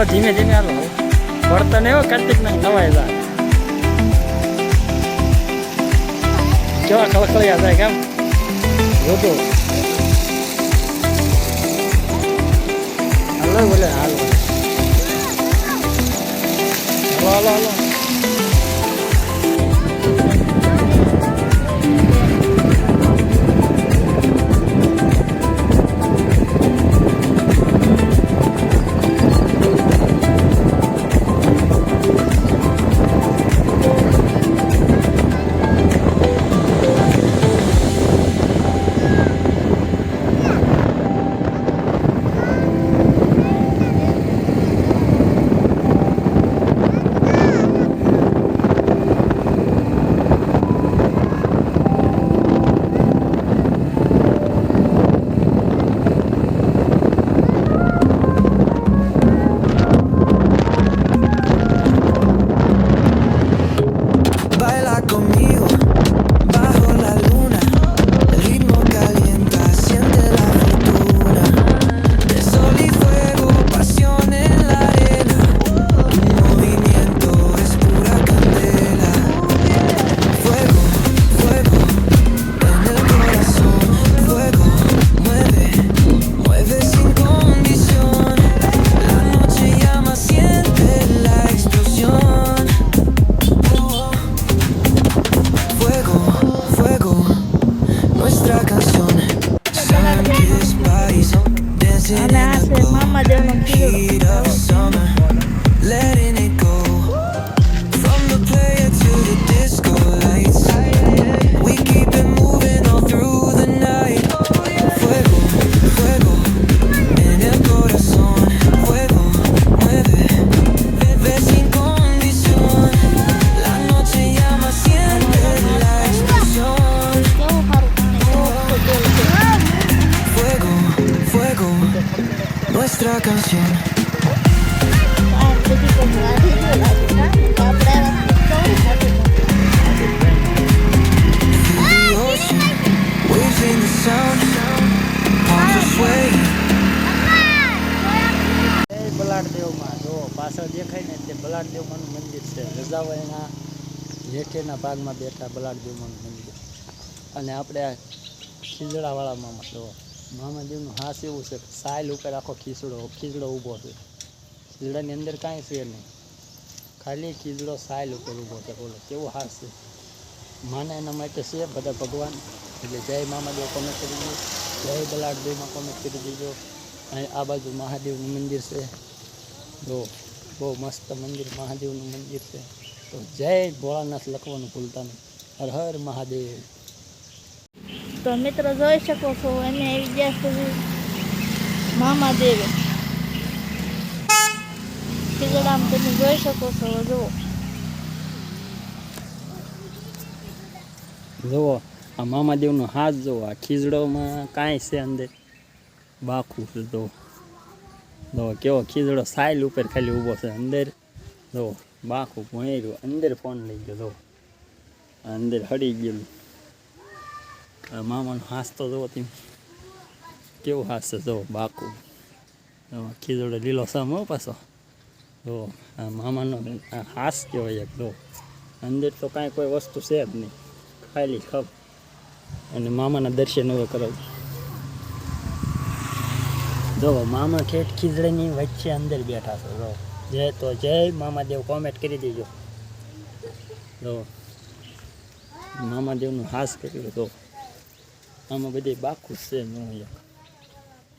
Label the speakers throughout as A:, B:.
A: હાલો ધીમે ધીમે હાલો પડતો ને એવો કાર્તિક ને નવાઈ જાય કેવા ખળખળિયા જાય કેમ જોતો હાલો બોલે હાલો હાલો હાલો
B: Nuestra canción.
A: બલાડદેવમાં જો પાછળ દેખાય ને તે બલાડદેવમાંનું મંદિર છે રજાવાઈના હેઠેના ભાગમાં બેઠા બલાડદેવમાંનું મંદિર અને આપણે આ ખીજડાવાળામાં જો મહાદેવનું હાસ એવું છે સાયલ ઉપર આખો ખીજડો ઊભો છે ખીજડાની અંદર કાંઈ છે નહીં ખાલી ખીજડો સાયલ ઉપર ઊભો છે બોલો કેવો હાસ છે માને એના માટે છે બધા ભગવાન એટલે જય મહાદેવ કોમેન્ટ કરી દીજો જય બલાડદેવમાં કોમેન્ટ કરી દીજો અને આ બાજુ મહાદેવનું મંદિર છે જો બહુ મસ્ત મંદિર મહાદેવનું મંદિર છે તો જય ભોળાનાથ લખવાનું ભૂલતા નહીં હર હર મહાદેવ.
C: તો મિત્રો જોઈ શકો છો અમે આવી ગયા સુધી મહાદેવ ખીજડામાં તમે જોઈ શકો છો
A: જુઓ આ મહાદેવનો હાથ જુઓ આ ખીજડોમાં કાંઈ છે અંદર બાખું છે જો કેવો ખીજડો સાયલ ઉપર ખાલી ઊભો છે અંદર જો બાખું ભણેર્યું અંદર ફોન લઈ ગયો જો અંદર હળી ગયેલું મામાનો હાસ તો જુઓ તમે કેવું હાસ છે જો બાકું ખીજડો લીલો સામ હો પાછો જો આ મામાનો હાસ કહેવાય એક જો અંદર તો કાંઈ કોઈ વસ્તુ છે જ નહીં ખાલી ખપ અને મામાના દર્શન હવે કરો જો મામા ઠેઠ ખીજડીની વચ્ચે અંદર બેઠા છે જો જય મહાદેવ કોમેન્ટ કરી દેજો જો મહાદેવનું હાસ કર્યું તો આમાં બધી બાખું છે નું એક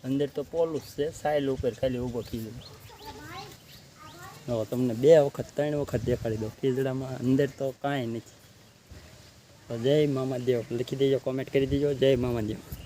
A: અંદર તો પોલું છે સાયલ ઉપર ખાલી ઊભો ખીજડો જો તમને 2 વખત 3 વખત દેખાડી દો ખીજડામાં અંદર તો કાંઈ નથી તો જય મહાદેવ લખી દેજો કોમેન્ટ કરી દેજો જય મહાદેવ.